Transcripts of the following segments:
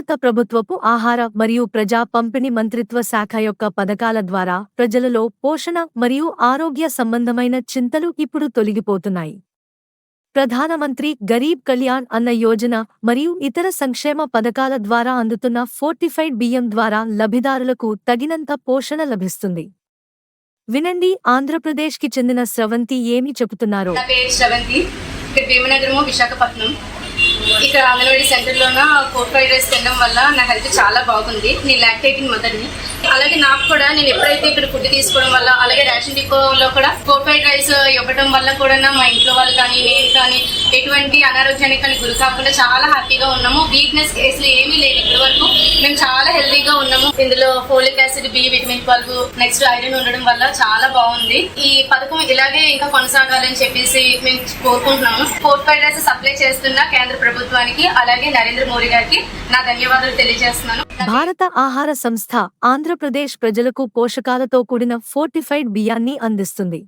భారత ప్రభుత్వపు ఆహార మరియు ప్రజా పంపిణీ మంత్రిత్వ శాఖ యొక్క పథకాల ద్వారా ప్రజలలో పోషణ మరియు ఆరోగ్య సంబంధమైన చింతలు ఇప్పుడు తొలగిపోతున్నాయి. ప్రధానమంత్రి గరీబ్ కళ్యాణ్ అన్న యోజన మరియు ఇతర సంక్షేమ పథకాల ద్వారా అందుతున్న ఫోర్టిఫైడ్ బియ్యం ద్వారా లబ్ధిదారులకు తగినంత పోషణ లభిస్తుంది. వినండి, ఆంధ్రప్రదేశ్కి చెందిన స్రవంతి ఏమి చెబుతున్నారో. నా పేరు స్రవంతి. ఇక్కడ భీమనగరము, విశాఖపట్నం. ఇక్కడ అంగన్వాడీ సెంటర్లోన ఫోర్ ఫ్రైడ్ రైస్ తినడం వల్ల నా హెల్త్ చాలా బాగుంది. నేను లాక్టేటింగ్ మదర్ని. అలాగే నాకు కూడా నేను ఎప్పుడైతే ఇక్కడ ఫుడ్ తీసుకోవడం వల్ల, అలాగే రేషన్ డిపోలో కూడా ఫోర్ ఫ్రైడ్ రైస్ ఇవ్వడం వల్ల కూడా మా ఇంట్లో వాళ్ళు కానీ నేను కానీ ఎటువంటి అనారోగ్యానికి కానీ గురి కాకుండా చాలా హ్యాపీగా ఉన్నాము. వీక్నెస్ కేసులు ఏమీ లేదు. ఇప్పటి వరకు మేము చాలా హెల్తీగా ఉన్నాము. ఇందులో folic acid, B vitamin 12, next iron ఉండడం వల్ల చాలా బాగుంది. ఈ పథకం ఇలాగే ఇంకా కొనసాగాలని చెప్పేసి మేము కోరుకుంటున్నాము. ఫోర్ ఫ్రైడ్ రైస్ సప్లై చేస్తున్న కేంద్ర ప్రభుత్వానికి అలాగే నరేంద్ర మోడీ గారికి నా ధన్యవాదాలు తెలియజేస్తున్నాను. భారత ఆహార సంస్థ ఆంధ్రప్రదేశ్ ప్రజలకు పోషకాలతో కూడిన ఫోర్టిఫైడ్ బియ్యాన్ని అందిస్తుంది.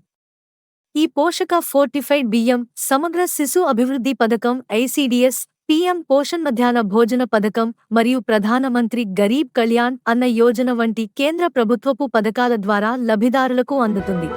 ఈ పోషక ఫోర్టిఫైడ్ బియ్యం సమగ్ర శిశు అభివృద్ధి పథకం ఐసిడిఎస్, పీఎం పోషణ్ మధ్యాహ్న భోజన పథకం మరియు ప్రధానమంత్రి గరీబ్ కళ్యాణ్ అన్న యోజన వంటి కేంద్ర ప్రభుత్వపు పథకాల ద్వారా లబ్ధిదారులకు అందుతుంది.